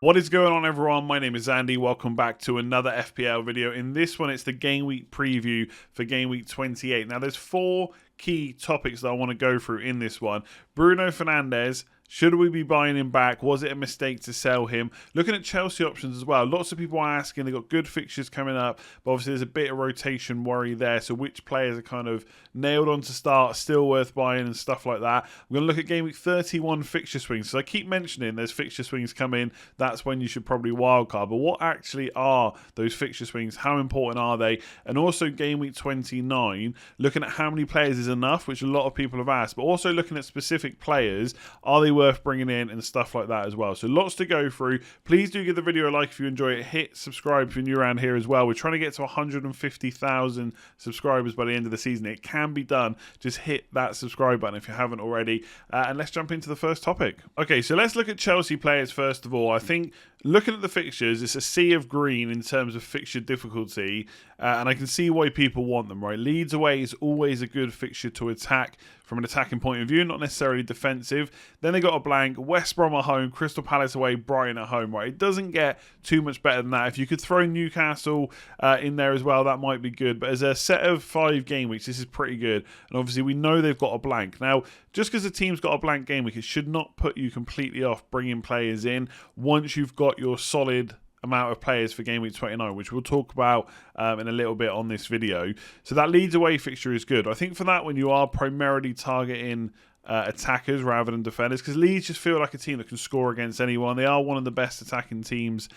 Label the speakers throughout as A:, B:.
A: What is going on, everyone? My name is Andy. Welcome back to another FPL video. In this one, it's the Game Week preview for Game Week 28. Now, there's four key topics that I want to go through in this one. Bruno Fernandes. Should we be buying him back? Was it a mistake to sell him? Looking at Chelsea options as well. Lots of people are asking. They've got good fixtures coming up, but obviously there's a bit of rotation worry there. So which players are kind of nailed on to start, still worth buying and stuff like that. We're going to look at Game Week 31 fixture swings. So I keep mentioning there's fixture swings coming. That's when you should probably wildcard. But what actually are those fixture swings? How important are they? And also Game Week 29, looking at how many players is enough, which a lot of people have asked. But also looking at specific players. Are they worth bringing in and stuff like that as well? So lots to go through. Please do give the video a like if you enjoy it. Hit subscribe if you're new around here as well. We're trying to get to 150,000 subscribers by the end of the season. It can be done. Just hit that subscribe button if you haven't already. And let's jump into the first topic. Okay, so let's look at Chelsea players first of all. I think looking at the fixtures, it's a sea of green in terms of fixture difficulty, and I can see why people want them, right? Leeds away is always a good fixture to attack from an attacking point of view, not necessarily defensive. Then they got a blank, West Brom at home, Crystal Palace away, Brighton at home, right? It doesn't get too much better than that. If you could throw Newcastle in there as well, that might be good. But as a set of 5 game weeks, this is pretty good. And obviously we know they've got a blank. Now, just because the team's got a blank game week, it should not put you completely off bringing players in once you've got your solid amount of players for Game Week 29, which we'll talk about in a little bit on this video. So that Leeds away fixture is good. I think for that, when you are primarily targeting attackers rather than defenders, because Leeds just feel like a team that can score against anyone. They are one of the best attacking teams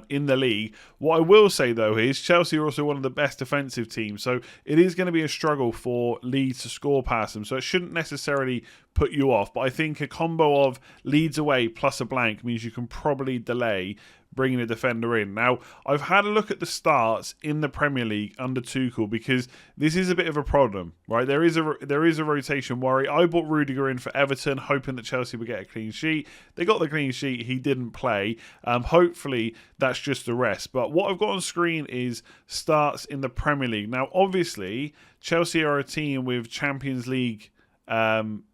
A: in the league. What I will say though is Chelsea are also one of the best defensive teams, so it is going to be a struggle for Leeds to score past them, so it shouldn't necessarily put you off. But I think a combo of Leeds away plus a blank means you can probably delay bringing a defender in. Now, I've had a look at the starts in the Premier League under Tuchel because this is a bit of a problem, right? There is a rotation worry. I bought Rudiger in for Everton, hoping that Chelsea would get a clean sheet. They got the clean sheet. He didn't play. Hopefully, that's just a rest. But what I've got on screen is starts in the Premier League. Now, obviously, Chelsea are a team with Champions League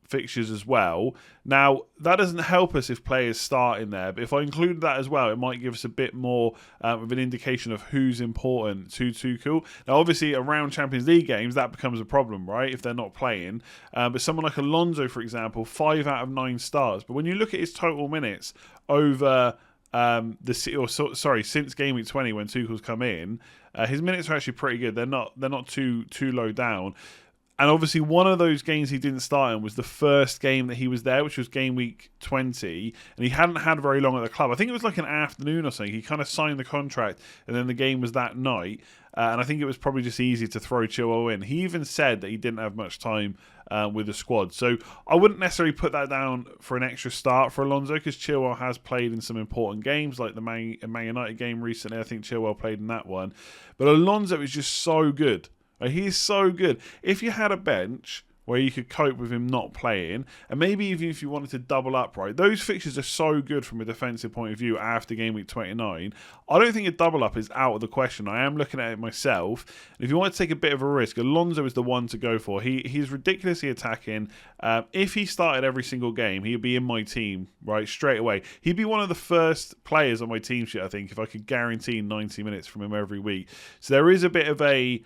A: fixtures as well. Now, that doesn't help us if players start in there, but if I include that as well, it might give us a bit more of an indication of who's important to Tuchel. Now, obviously, around Champions League games, that becomes a problem, right, if they're not playing. But someone like Alonso, for example, 5 out of 9 starts. But when you look at his total minutes over since Game Week 20 when Tuchel's come in, his minutes are actually pretty good. They're not too low down. And obviously, one of those games he didn't start in was the first game that he was there, which was Game Week 20. And he hadn't had very long at the club. I think it was like an afternoon or something. He kind of signed the contract, and then the game was that night. And I think it was probably just easy to throw Chilwell in. He even said that he didn't have much time with the squad. So I wouldn't necessarily put that down for an extra start for Alonso, because Chilwell has played in some important games, like the Man United game recently. I think Chilwell played in that one. But Alonso is just so good. He's so good. If you had a bench where you could cope with him not playing, and maybe even if you wanted to double up, right, those fixtures are so good from a defensive point of view after Game Week 29. I don't think a double up is out of the question. I am looking at it myself. And if you want to take a bit of a risk, Alonso is the one to go for. He's ridiculously attacking. If he started every single game, he'd be in my team, right, straight away. He'd be one of the first players on my team sheet, I think, if I could guarantee 90 minutes from him every week. So there is a bit of a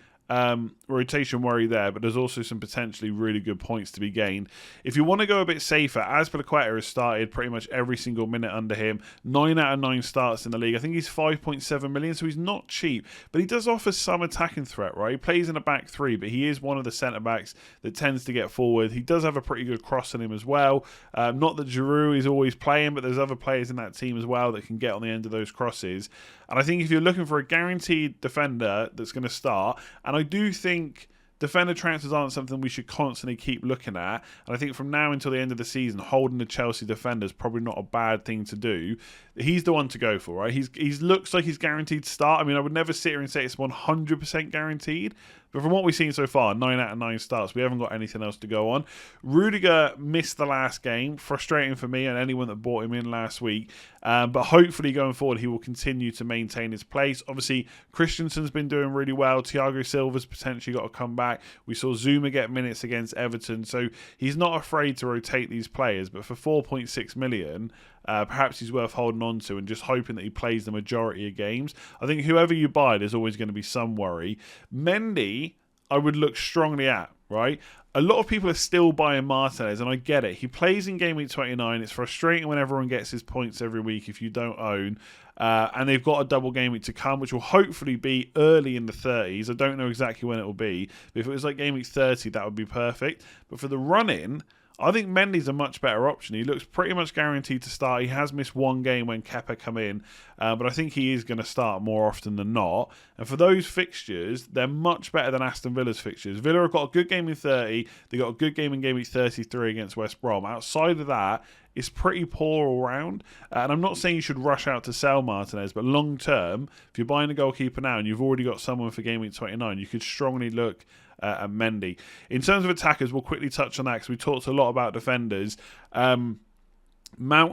A: rotation worry there, but there's also some potentially really good points to be gained. If you want to go a bit safer, Azpilicueta has started pretty much every single minute under him. 9 out of 9 starts in the league. I think he's 5.7 million, so he's not cheap, but he does offer some attacking threat, right? He plays in a back 3, but he is one of the centre-backs that tends to get forward. He does have a pretty good cross in him as well. Not that Giroud is always playing, but there's other players in that team as well that can get on the end of those crosses. And I think if you're looking for a guaranteed defender that's going to start, and I do think defender transfers aren't something we should constantly keep looking at, and I think from now until the end of the season, holding the Chelsea defender is probably not a bad thing to do. He's the one to go for, right? He looks like he's guaranteed to start. I mean, I would never sit here and say it's 100% guaranteed, But from what we've seen so far, 9 out of 9 starts. We haven't got anything else to go on. Rudiger missed the last game. Frustrating for me and anyone that bought him in last week. But hopefully going forward, he will continue to maintain his place. Obviously, Christensen's been doing really well. Thiago Silva's potentially got to come back. We saw Zuma get minutes against Everton. So he's not afraid to rotate these players. But for 4.6 million... perhaps he's worth holding on to and just hoping that he plays the majority of games. I think whoever you buy, there's always going to be some worry. Mendy, I would look strongly at, right? A lot of people are still buying Martinez, and I get it. He plays in Game Week 29. It's frustrating when everyone gets his points every week if you don't own. And they've got a double game week to come, which will hopefully be early in the 30s. I don't know exactly when it will be. But if it was like Game Week 30, that would be perfect. But for the run-in, I think Mendy's a much better option. He looks pretty much guaranteed to start. He has missed one game when Kepa come in, but I think he is going to start more often than not. And for those fixtures, they're much better than Aston Villa's fixtures. Villa have got a good game in 30. They got a good game in Game Week 33 against West Brom. Outside of that, it's pretty poor all round. And I'm not saying you should rush out to sell Martinez, but long term, if you're buying a goalkeeper now and you've already got someone for Game Week 29, you could strongly look at Mendy. In terms of attackers, we'll quickly touch on that because we talked a lot about defenders. Mount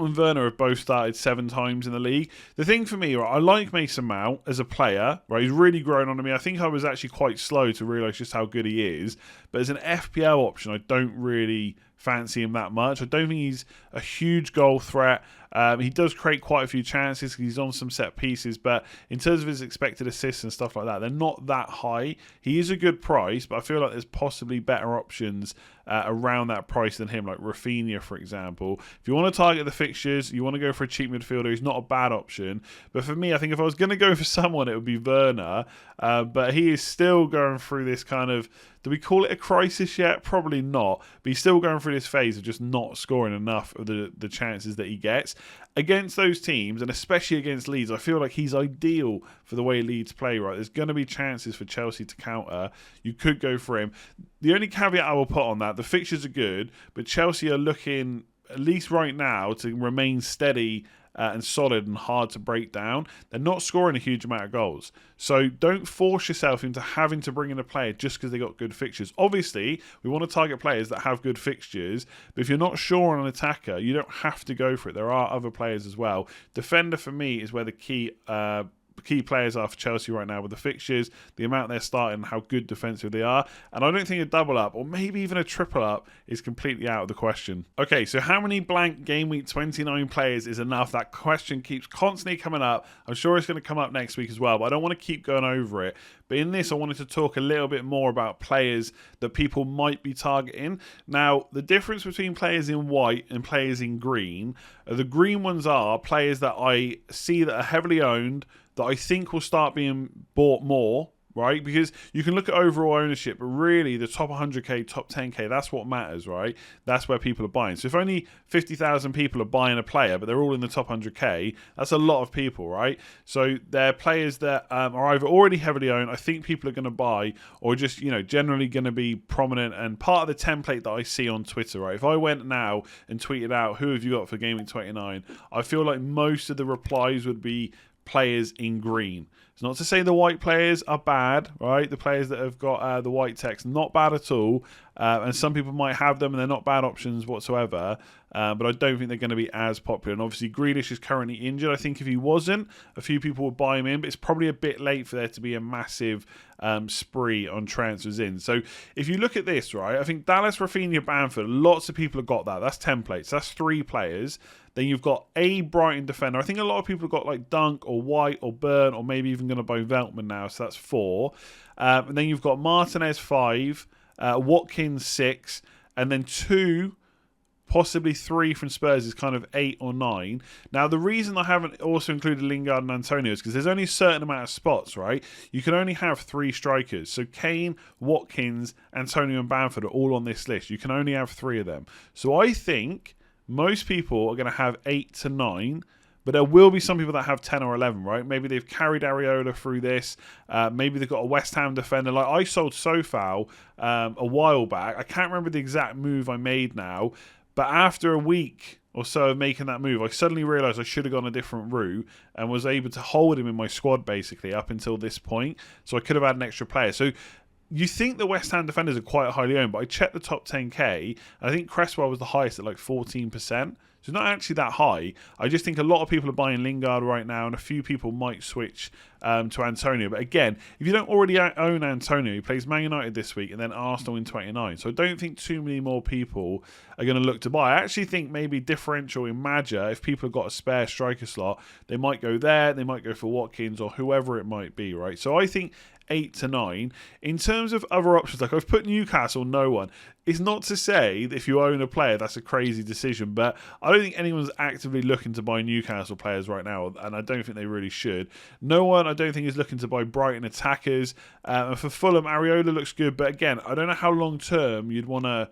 A: and Werner have both started 7 times in the league. The thing for me, right, I like Mason Mount as a player. Right, he's really grown on me. I think I was actually quite slow to realise just how good he is. But as an FPL option, I don't really fancy him that much. I don't think he's a huge goal threat. He does create quite a few chances because he's on some set pieces, but in terms of his expected assists and stuff like that, they're not that high. He is a good price, but I feel like there's possibly better options around that price than him, like Rafinha, for example. If you want to target the fixtures, you want to go for a cheap midfielder, he's not a bad option. But for me, I think if I was going to go for someone, it would be Werner. But he is still going through this kind of, do we call it a crisis yet? Probably not. But he's still going through this phase of just not scoring enough of the chances that he gets. Against those teams, and especially against Leeds, I feel like he's ideal for the way Leeds play, right? There's going to be chances for Chelsea to counter. You could go for him. The only caveat I will put on that, the fixtures are good, but Chelsea are looking, at least right now, to remain steady and solid and hard to break down. They're not scoring a huge amount of goals. So don't force yourself into having to bring in a player just because they got good fixtures. Obviously, we want to target players that have good fixtures, but if you're not sure on an attacker, you don't have to go for it. There are other players as well. Defender, for me, is where the key players are for Chelsea right now with the fixtures, the amount they're starting, how good defensive they are. And I don't think a double up or maybe even a triple up is completely out of the question. Okay, so how many blank Game Week 29 players is enough? That question keeps constantly coming up. I'm sure it's going to come up next week as well, but I don't want to keep going over it. But in this, I wanted to talk a little bit more about players that people might be targeting. Now, the difference between players in white and players in green, the green ones are players that I see that are heavily owned, that I think will start being bought more, right? Because you can look at overall ownership, but really the top 100k, top 10k, that's what matters, right? That's where people are buying. So if only 50,000 people are buying a player, but they're all in the top 100k, that's a lot of people, right? So they're players that are either already heavily owned, I think people are going to buy, or just, generally going to be prominent and part of the template that I see on Twitter, right? If I went now and tweeted out, who have you got for Gaming 29? I feel like most of the replies would be players in green. It's not to say the white players are bad, right? The players that have got the white text, not bad at all. And some people might have them and they're not bad options whatsoever. But I don't think they're going to be as popular. And obviously Grealish is currently injured. I think if he wasn't, a few people would buy him in, but it's probably a bit late for there to be a massive spree on transfers in. So if you look at this, right, I think Dallas, Rafinha, Bamford, lots of people have got that. That's templates. That's 3 players. Then you've got a Brighton defender. I think a lot of people have got like Dunk or White or Burn or maybe even going to buy Veltman now. So that's 4. And then you've got Martinez 5, Watkins 6, and then 2, possibly 3 from Spurs is kind of 8 or 9. Now, the reason I haven't also included Lingard and Antonio is because there's only a certain amount of spots, right? You can only have 3 strikers. So Kane, Watkins, Antonio and Bamford are all on this list. You can only have 3 of them. So I think most people are going to have 8 to 9, but there will be some people that have 10 or 11, right? Maybe they've carried Areola through this. Maybe they've got a West Ham defender. Like I sold Sofal a while back. I can't remember the exact move I made now, but after a week or so of making that move, I suddenly realised I should have gone a different route and was able to hold him in my squad basically up until this point. So I could have had an extra player. So you think the West Ham defenders are quite highly owned, but I checked the top 10k, and I think Cresswell was the highest at like 14%. So not actually that high. I just think a lot of people are buying Lingard right now, and a few people might switch to Antonio. But again, if you don't already own Antonio, he plays Man United this week and then Arsenal in 29. So I don't think too many more people are going to look to buy. I actually think maybe differential in Maja, if people have got a spare striker slot, they might go there, they might go for Watkins or whoever it might be, right? So I think 8 to 9. In terms of other options, like I've put Newcastle, no one. It's not to say that if you own a player, that's a crazy decision, but I don't think anyone's actively looking to buy Newcastle players right now, and I don't think they really should. No one, I don't think, is looking to buy Brighton attackers. And for Fulham, Areola looks good, but again, I don't know how long term you'd want to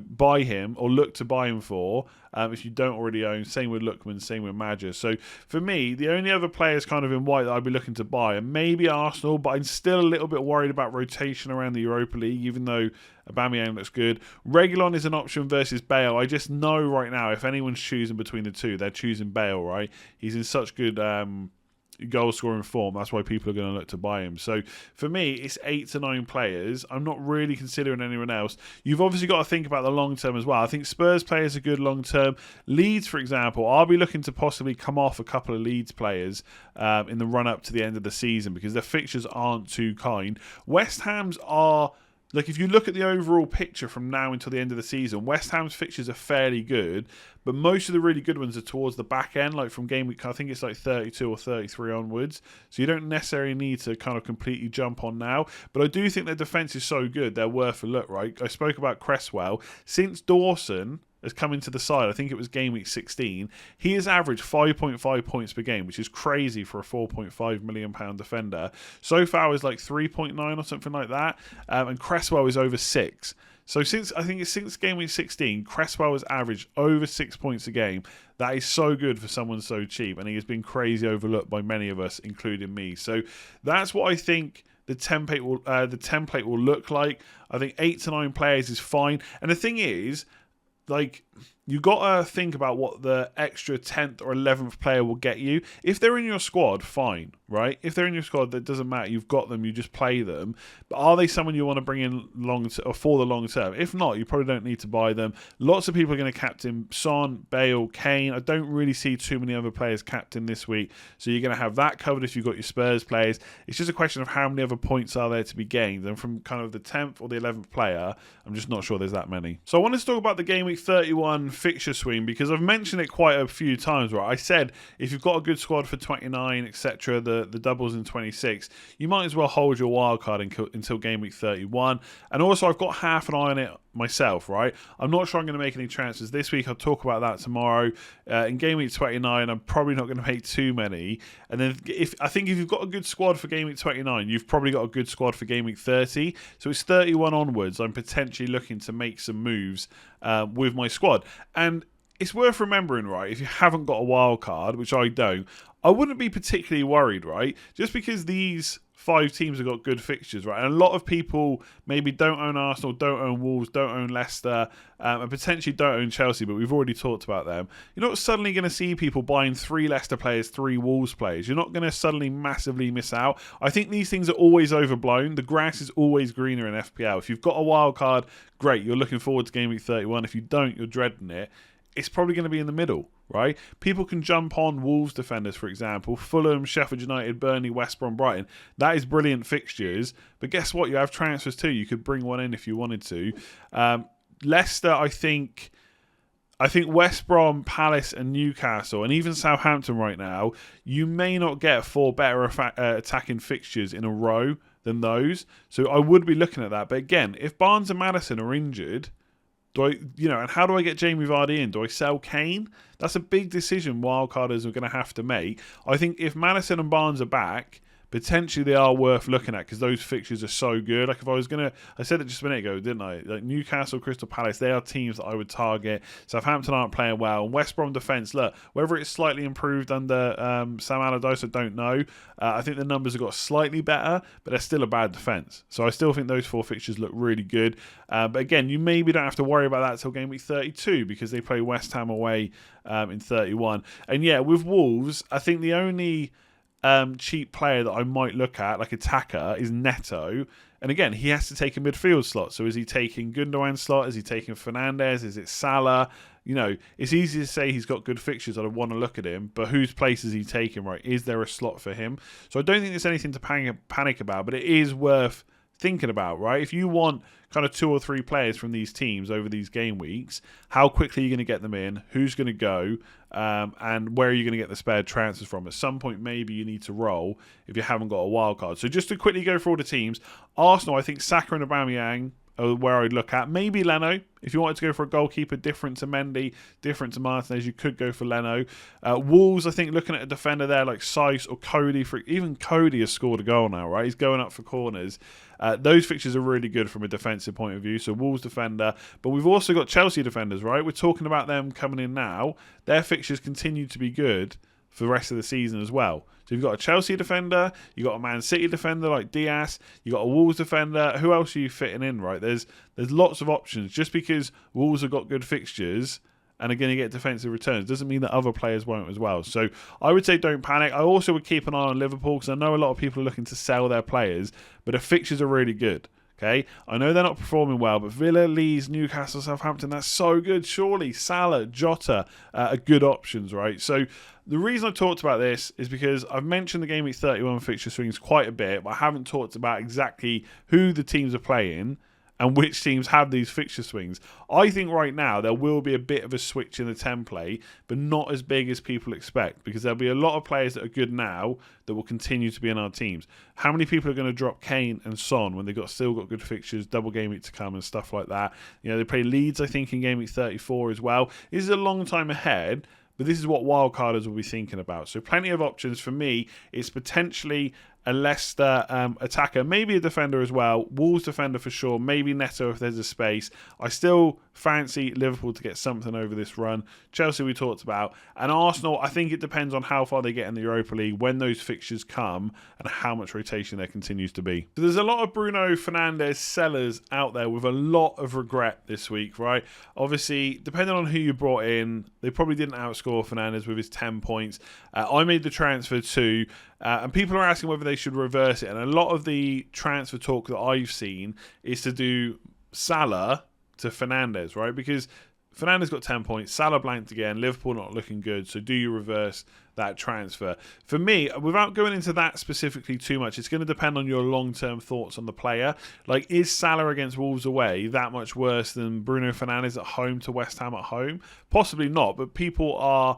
A: buy him or look to buy him for if you don't already own. Same with Lookman, same with Maja. So for me, the only other players kind of in white that I'd be looking to buy are maybe Arsenal, but I'm still a little bit worried about rotation around the Europa League, even though Aubameyang looks good. Reguilon is an option versus Bale. I just know right now if anyone's choosing between the two, they're choosing Bale, right? He's in such good goal scoring form. That's why people are going to look to buy him. So for me, it's 8 to 9 players. I'm not really considering anyone else. You've obviously got to think about the long term as well. I think Spurs players are good long term. Leeds, for example, I'll be looking to possibly come off a couple of Leeds players in the run up to the end of the season because their fixtures aren't too kind. West Ham's are, like, if you look at the overall picture from now until the end of the season, West Ham's fixtures are fairly good, but most of the really good ones are towards the back end, like from game week, I think it's like 32 or 33 onwards. So you don't necessarily need to kind of completely jump on now. But I do think their defence is so good, they're worth a look, right? I spoke about Cresswell. Since Dawson has come into the side, I think it was game week 16, he has averaged 5.5 points per game, which is crazy for a £4.5 million defender. So far is like 3.9 or something like that, and Cresswell is over 6. So since game week 16, Cresswell has averaged over 6 points a game. That is so good for someone so cheap, and he has been crazy overlooked by many of us, including me. So that's what I think the template will look like. I think 8 to 9 players is fine. And the thing is, like, you got to think about what the extra 10th or 11th player will get you. If they're in your squad, fine, right? If they're in your squad, that doesn't matter. You've got them. You just play them. But are they someone you want to bring in for the long term? If not, you probably don't need to buy them. Lots of people are going to captain Son, Bale, Kane. I don't really see too many other players captain this week. So you're going to have that covered if you've got your Spurs players. It's just a question of how many other points are there to be gained. And from kind of the 10th or the 11th player, I'm just not sure there's that many. So I want to talk about the Game Week 31 fixture swing because I've mentioned it quite a few times, right? I said if you've got a good squad for 29, etc., the doubles in 26, you might as well hold your wild card until Game Week 31. And also, I've got half an eye on it myself, right? I'm not sure I'm going to make any transfers this week. I'll talk about that tomorrow. In Game Week 29, I'm probably not going to make too many. And then if you've got a good squad for Game Week 29, you've probably got a good squad for Game Week 30. So it's 31 onwards. I'm potentially looking to make some moves with my squad. And it's worth remembering, right, if you haven't got a wild card, which I don't, I wouldn't be particularly worried, right? Just because these 5 teams have got good fixtures, right? And a lot of people maybe don't own Arsenal, don't own Wolves, don't own Leicester, and potentially don't own Chelsea, but we've already talked about them. You're not suddenly going to see people buying 3 Leicester players, 3 Wolves players. You're not going to suddenly massively miss out. I think these things are always overblown. The grass is always greener in FPL. If you've got a wild card, great. You're looking forward to Game Week 31. If you don't, you're dreading it. It's probably going to be in the middle, right? People can jump on Wolves defenders, for example, Fulham, Sheffield United, Burnley, West Brom, Brighton. That is brilliant fixtures. But guess what? You have transfers too. You could bring one in if you wanted to. Leicester, I think West Brom, Palace and Newcastle and even Southampton right now, you may not get 4 better attacking fixtures in a row than those. So I would be looking at that. But again, if Barnes and Maddison are injured, and how do I get Jamie Vardy in? Do I sell Kane? That's a big decision wildcarders are going to have to make. I think if Maddison and Barnes are back, potentially they are worth looking at because those fixtures are so good. Like if I was going to, I said it just a minute ago, didn't I? Like Newcastle, Crystal Palace, they are teams that I would target. Southampton aren't playing well. And West Brom defence, look, whether it's slightly improved under Sam Allardyce, I don't know. I think the numbers have got slightly better, but they're still a bad defence. So I still think those 4 fixtures look really good. But again, you maybe don't have to worry about that until Game Week 32 because they play West Ham away in 31. And yeah, with Wolves, I think the only cheap player that I might look at, like attacker, is Neto. And again, he has to take a midfield slot. So is he taking Gundogan's slot? Is he taking Fernandes? Is it Salah? You know, it's easy to say he's got good fixtures. I want to look at him, but whose place is he taking, right? Is there a slot for him? So I don't think there's anything to panic about, but it is worth thinking about, right? If you want kind of 2 or 3 players from these teams over these game weeks, how quickly are you going to get them in? Who's going to go? And where are you going to get the spare transfers from? At some point, maybe you need to roll if you haven't got a wild card. So just to quickly go through all the teams, Arsenal, I think Saka and Aubameyang are where I'd look at. Maybe Leno. If you wanted to go for a goalkeeper different to Mendy, different to Martinez, you could go for Leno. Wolves, I think, looking at a defender there like Saiss or Cody. Even Cody has scored a goal now, right? He's going up for corners. Those fixtures are really good from a defensive point of view. So Wolves defender. But we've also got Chelsea defenders, right? We're talking about them coming in now. Their fixtures continue to be good for the rest of the season as well. So you've got a Chelsea defender, you've got a Man City defender like Diaz, you've got a Wolves defender. Who else are you fitting in, right? There's lots of options. Just because Wolves have got good fixtures and are going to get defensive returns doesn't mean that other players won't as well. So I would say don't panic. I also would keep an eye on Liverpool because I know a lot of people are looking to sell their players, but the fixtures are really good. Okay, I know they're not performing well, but Villa, Leeds, Newcastle, Southampton, that's so good. Surely Salah, Jota are good options, right? So the reason I talked about this is because I've mentioned the Game Week 31 fixture swings quite a bit, but I haven't talked about exactly who the teams are playing and which teams have these fixture swings. I think right now there will be a bit of a switch in the template, but not as big as people expect, because there'll be a lot of players that are good now that will continue to be in our teams. How many people are going to drop Kane and Son when they've still got good fixtures, double game week to come and stuff like that? You know, they play Leeds, I think, in game week 34 as well. This is a long time ahead, but this is what wildcarders will be thinking about. So plenty of options. For me, it's potentially a Leicester attacker, maybe a defender as well. Wolves defender for sure. Maybe Neto if there's a space. I still fancy Liverpool to get something over this run. Chelsea we talked about. And Arsenal, I think it depends on how far they get in the Europa League, when those fixtures come, and how much rotation there continues to be. So there's a lot of Bruno Fernandes sellers out there with a lot of regret this week, right? Obviously, depending on who you brought in, they probably didn't outscore Fernandes with his 10 points. I made the transfer too. And people are asking whether they should reverse it. And a lot of the transfer talk that I've seen is to do Salah to Fernandes, right? Because Fernandes got 10 points, Salah blanked again, Liverpool not looking good. So do you reverse that transfer? For me, without going into that specifically too much, it's going to depend on your long-term thoughts on the player. Like, is Salah against Wolves away that much worse than Bruno Fernandes at home to West Ham at home? Possibly not, but people are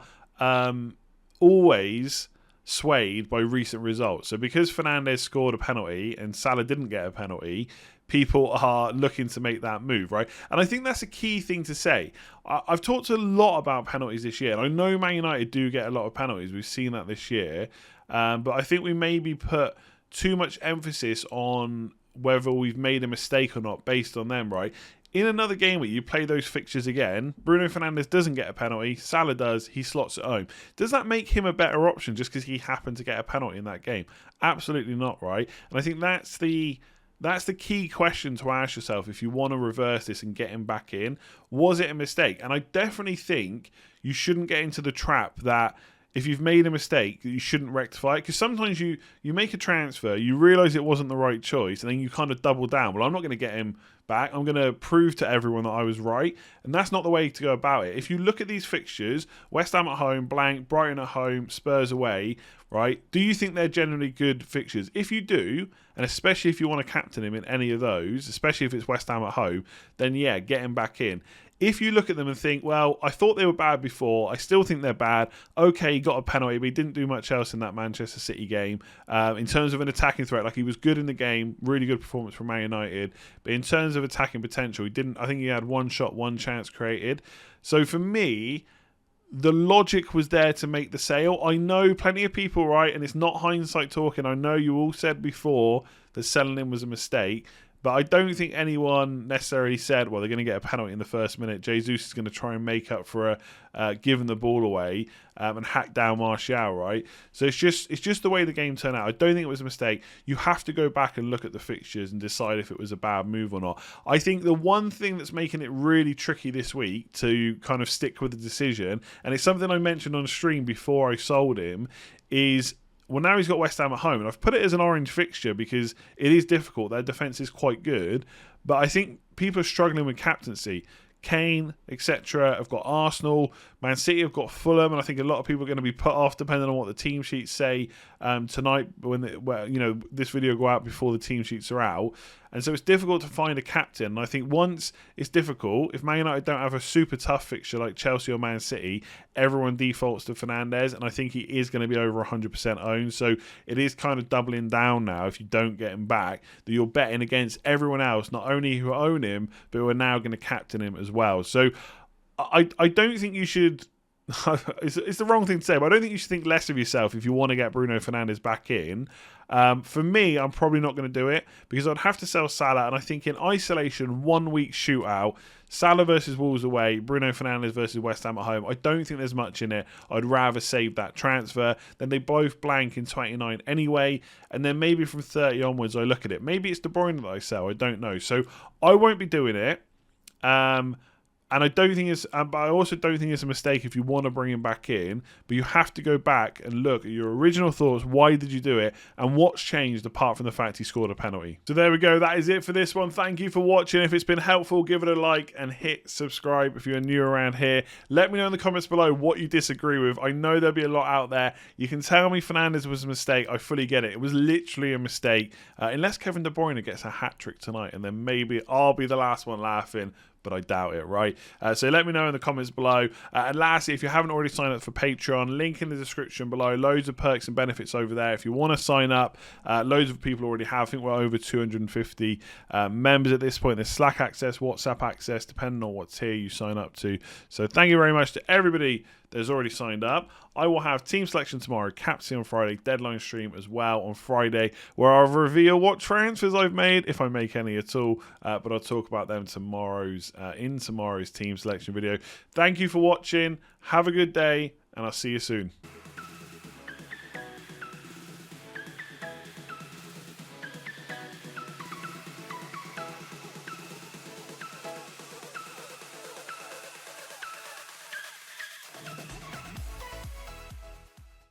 A: always swayed by recent results. So because Fernandes scored a penalty and Salah didn't get a penalty, people are looking to make that move, right? And I think that's a key thing to say. I've talked a lot about penalties this year, and I know Man United do get a lot of penalties. We've seen that this year. But I think we maybe put too much emphasis on whether we've made a mistake or not based on them, right? In another game where you play those fixtures again, Bruno Fernandes doesn't get a penalty, Salah does, he slots it home. Does that make him a better option just because he happened to get a penalty in that game? Absolutely not, right? And I think that's the key question to ask yourself if you want to reverse this and get him back in. Was it a mistake? And I definitely think you shouldn't get into the trap that if you've made a mistake, you shouldn't rectify it. Because sometimes you make a transfer, you realise it wasn't the right choice, and then you kind of double down. Well, I'm not going to get him back. I'm going to prove to everyone that I was right. And that's not the way to go about it. If you look at these fixtures, West Ham at home, blank, Brighton at home, Spurs away, right? Do you think they're generally good fixtures? If you do, and especially if you want to captain him in any of those, especially if it's West Ham at home, then yeah, get him back in. If you look at them and think, well, I thought they were bad before, I still think they're bad. Okay, he got a penalty, but he didn't do much else in that Manchester City game. In terms of an attacking threat, like he was good in the game, really good performance from Man United. But in terms of attacking potential, he didn't. I think he had one shot, one chance created. So for me, the logic was there to make the sale. I know plenty of people, right, and it's not hindsight talking. I know you all said before that selling him was a mistake. But I don't think anyone necessarily said, well, they're going to get a penalty in the first minute. Jesus is going to try and make up for giving the ball away and hack down Martial, right? So it's just the way the game turned out. I don't think it was a mistake. You have to go back and look at the fixtures and decide if it was a bad move or not. I think the one thing that's making it really tricky this week to kind of stick with the decision, and it's something I mentioned on stream before I sold him, is Well, now he's got West Ham at home, and I've put it as an orange fixture because it is difficult. Their defence is quite good, but I think people are struggling with captaincy. Kane, etc. have got Arsenal. Man City have got Fulham, and I think a lot of people are going to be put off depending on what the team sheets say tonight. This video will go out before the team sheets are out, and so it's difficult to find a captain. And I think once it's difficult, if Man United don't have a super tough fixture like Chelsea or Man City, everyone defaults to Fernandes, and I think he is going to be over 100% owned. So it is kind of doubling down now. If you don't get him back, that you're betting against everyone else, not only who own him, but who are now going to captain him as well. So I don't think you should. It's the wrong thing to say, but I don't think you should think less of yourself if you want to get Bruno Fernandes back in. For me, I'm probably not going to do it because I'd have to sell Salah, and I think in isolation, 1 week shootout, Salah versus Wolves away, Bruno Fernandes versus West Ham at home, I don't think there's much in it. I'd rather save that transfer. Then they both blank in 29 anyway, and then maybe from 30 onwards I look at it. Maybe it's De Bruyne that I sell, I don't know. So I won't be doing it. And I don't think it's, but I also don't think it's a mistake if you want to bring him back in. But you have to go back and look at your original thoughts. Why did you do it? And what's changed apart from the fact he scored a penalty? So there we go. That is it for this one. Thank you for watching. If it's been helpful, give it a like and hit subscribe if you're new around here. Let me know in the comments below what you disagree with. I know there'll be a lot out there. You can tell me Fernandes was a mistake. I fully get it. It was literally a mistake. Unless Kevin De Bruyne gets a hat-trick tonight, and then maybe I'll be the last one laughing. But I doubt it, right? So let me know in the comments below. And lastly, if you haven't already signed up for Patreon, link in the description below. Loads of perks and benefits over there. If you want to sign up, loads of people already have. I think we're over 250 members at this point. There's Slack access, WhatsApp access, depending on what tier you sign up to. So thank you very much to everybody that's already signed up. I will have team selection tomorrow, captain on Friday, deadline stream as well on Friday, where I'll reveal what transfers I've made, if I make any at all, but I'll talk about them in tomorrow's team selection video. Thank you for watching, have a good day, and I'll see you soon.